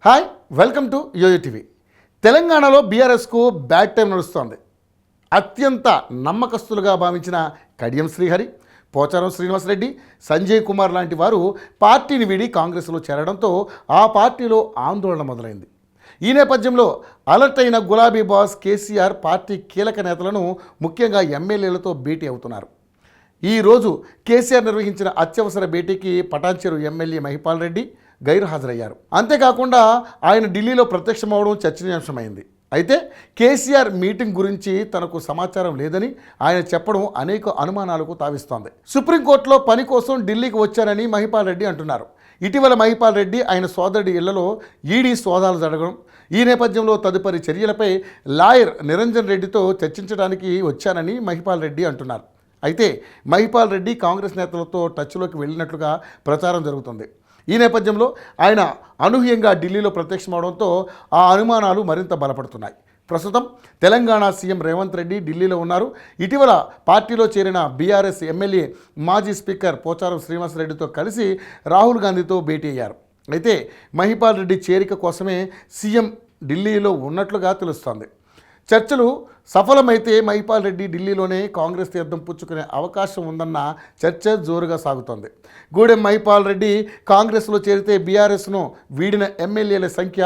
Hi, welcome to Yoyo TV. తెలంగాణలో బీఆర్ఎస్కు bad time నడుస్తోంది. అత్యంత నమ్మకస్తులుగా భావించిన కడియం శ్రీహరి, పోచారం శ్రీనివాసరెడ్డి, సంజయ్ కుమార్ లాంటి వారు పార్టీని వీడి కాంగ్రెస్లో చేరడంతో ఆ పార్టీలో ఆందోళన మొదలైంది. ఈ నేపథ్యంలో అలర్ట్ అయిన గులాబీ బాస్ కేసీఆర్ పార్టీ కీలక నేతలను, ముఖ్యంగా ఎమ్మెల్యేలతో భేటీ అవుతున్నారు. ఈరోజు కేసీఆర్ నిర్వహించిన అత్యవసర భేటీకి పటాన్చెరు ఎమ్మెల్యే మహిపాల్ రెడ్డి గైర్హాజరయ్యారు. అంతేకాకుండా ఆయన ఢిల్లీలో ప్రత్యక్షమవడం చర్చనీయాంశమైంది. అయితే కేసీఆర్ మీటింగ్ గురించి తనకు సమాచారం లేదని ఆయన చెప్పడం అనేక అనుమానాలకు తావిస్తోంది. సుప్రీంకోర్టులో పని కోసం ఢిల్లీకి వచ్చానని మహిపాల్ రెడ్డి అంటున్నారు. ఇటీవల మహిపాల్ రెడ్డి ఆయన సోదరుడి ఇళ్లలో ఈడీ సోదాలు జరగడం, ఈ నేపథ్యంలో తదుపరి చర్యలపై లాయర్ నిరంజన్ రెడ్డితో చర్చించడానికి వచ్చానని మహిపాల్ రెడ్డి అంటున్నారు. అయితే మహిపాల్ రెడ్డి కాంగ్రెస్ నేతలతో టచ్లోకి వెళ్ళినట్లుగా ప్రచారం జరుగుతుంది. ఈ నేపథ్యంలో ఆయన అనూహ్యంగా ఢిల్లీలో ప్రత్యక్షమవడంతో ఆ అనుమానాలు మరింత బలపడుతున్నాయి. ప్రస్తుతం తెలంగాణ సీఎం రేవంత్ రెడ్డి ఢిల్లీలో ఉన్నారు. ఇటీవల పార్టీలో చేరిన బీఆర్ఎస్ ఎమ్మెల్యే మాజీ స్పీకర్ పోచారం శ్రీనివాసరెడ్డితో కలిసి రాహుల్ గాంధీతో భేటీ అయ్యారు. అయితే మహిపాల్ రెడ్డి చేరిక కోసమే సీఎం ఢిల్లీలో ఉన్నట్లుగా తెలుస్తోంది. చర్చలు సఫలమైతే మహిపాల్ రెడ్డి ఢిల్లీలోనే కాంగ్రెస్ తీర్థం పుచ్చుకునే అవకాశం ఉందన్న చర్చ జోరుగా సాగుతోంది. గూడెం మహిపాల్ రెడ్డి కాంగ్రెస్లో చేరితే బీఆర్ఎస్ను వీడిన ఎమ్మెల్యేల సంఖ్య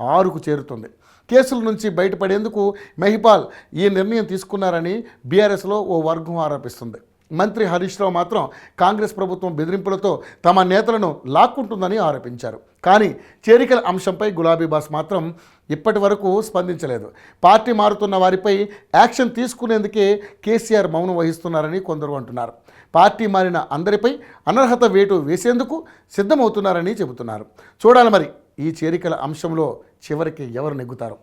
6కు చేరుతుంది. కేసుల నుంచి బయటపడేందుకు మహిపాల్ ఈ నిర్ణయం తీసుకున్నారని బీఆర్ఎస్లో ఓ వర్గం ఆరోపిస్తుంది. మంత్రి హరీష్ రావు మాత్రం కాంగ్రెస్ ప్రభుత్వం బెదిరింపులతో తమ నేతలను లాక్కుంటుందని ఆరోపించారు. కానీ చేరికల అంశంపై గులాబీ బాస్ మాత్రం ఇప్పటి వరకు స్పందించలేదు. పార్టీ మారుతున్న వారిపై యాక్షన్ తీసుకునేందుకే కేసీఆర్ మౌనం వహిస్తున్నారని కొందరు అంటున్నారు. పార్టీ మారిన అందరిపై అనర్హత వేటు వేసేందుకు సిద్ధమవుతున్నారని చెబుతున్నారు. చూడాలి మరి ఈ చేరికల అంశంలో చివరికి ఎవరు నెగ్గుతారు.